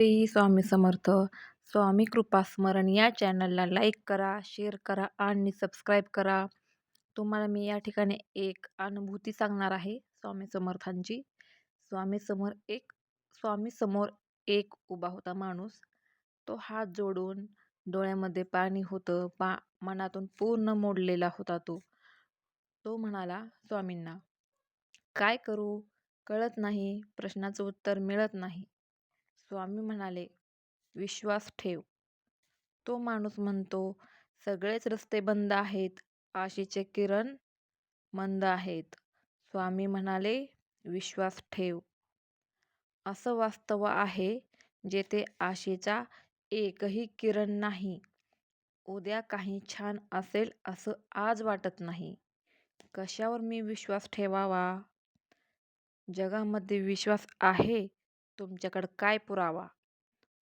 श्री स्वामी समर्थ. स्वामी कृपा स्मरण या चॅनलला लाईक करा, शेअर करा आणि सबस्क्राईब करा. तुम्हाला मी या ठिकाणी एक अनुभूती सांगणार आहे स्वामी समर्थांची. स्वामी समोर एक उभा होता माणूस. तो हात जोडून डोळ्यामध्ये पाणी होतं, मनातून पूर्ण मोडलेला होता तो. तो म्हणाला स्वामींना, काय करू कळत नाही, प्रश्नाचं उत्तर मिळत नाही. स्वामी म्हणाले, विश्वास ठेव. तो माणूस म्हणतो, सगळेच रस्ते बंद आहेत, आशेचे किरण मंद आहेत. स्वामी म्हणाले, विश्वास ठेव. असं वास्तव आहे जेथे आशेचा एकही किरण नाही. उद्या काही छान असेल असं आज वाटत नाही. कशावर मी विश्वास ठेवावा? जगामध्ये विश्वास आहे, तुमच्याकडे काय पुरावा?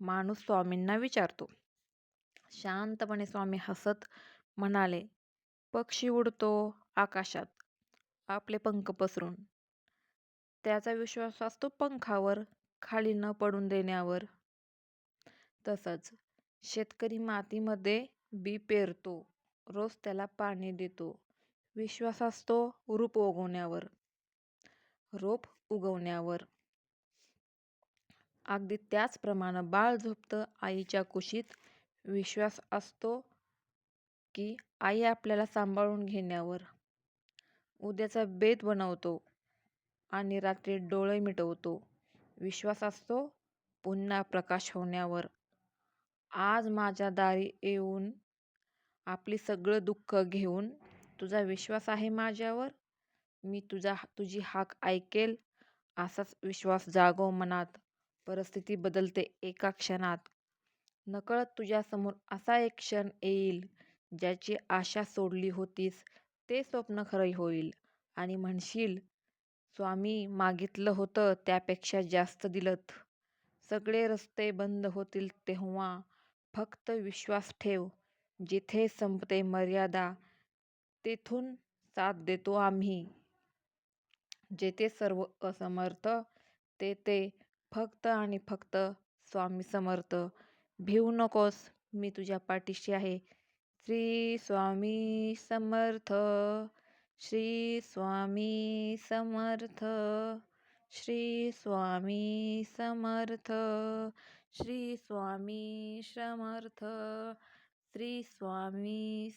माणूस स्वामींना विचारतो. शांतपणे स्वामी हसत म्हणाले, पक्षी उडतो आकाशात आपले पंख पसरून. त्याचा विश्वास असतो पंखावर, खाली न पडून देण्यावर. तसंच शेतकरी मातीमध्ये बी पेरतो, रोज त्याला पाणी देतो. विश्वास असतो रोप उगवण्यावर. अगदी त्याचप्रमाणे बाळ झोपतं आईच्या कुशीत. विश्वास असतो की आई आपल्याला सांभाळून घेण्यावर. उद्याचा बेत बनवतो आणि रात्री डोळे मिटवतो. विश्वास असतो पुन्हा प्रकाश होण्यावर. आज माझ्या दारी येऊन आपली सगळं दुःख घेऊन, तुझा विश्वास आहे माझ्यावर, मी तुझी हाक ऐकेल. असाच विश्वास जागव मनात. परिस्थिती बदलते एका क्षणात. नकळत तुझ्यासमोर असा एक क्षण येईल, ज्याची आशा सोडली होतीस ते स्वप्न खरं होईल. आणि म्हणशील, स्वामी मागितलं होतं त्यापेक्षा जास्त दिलत. सगळे रस्ते बंद होतील तेव्हा फक्त विश्वास ठेव. जिथे संपते मर्यादा तेथून साथ देतो आम्ही. जेथे सर्व असमर्थ तेथे फक्त आणि फक्त स्वामी समर्थ. भिवू नकोस, मी तुझ्या पाठीशी आहे. श्री स्वामी समर्थ. श्री स्वामी समर्थ. श्री स्वामी समर्थ. श्री स्वामी समर्थ. श्री स्वामी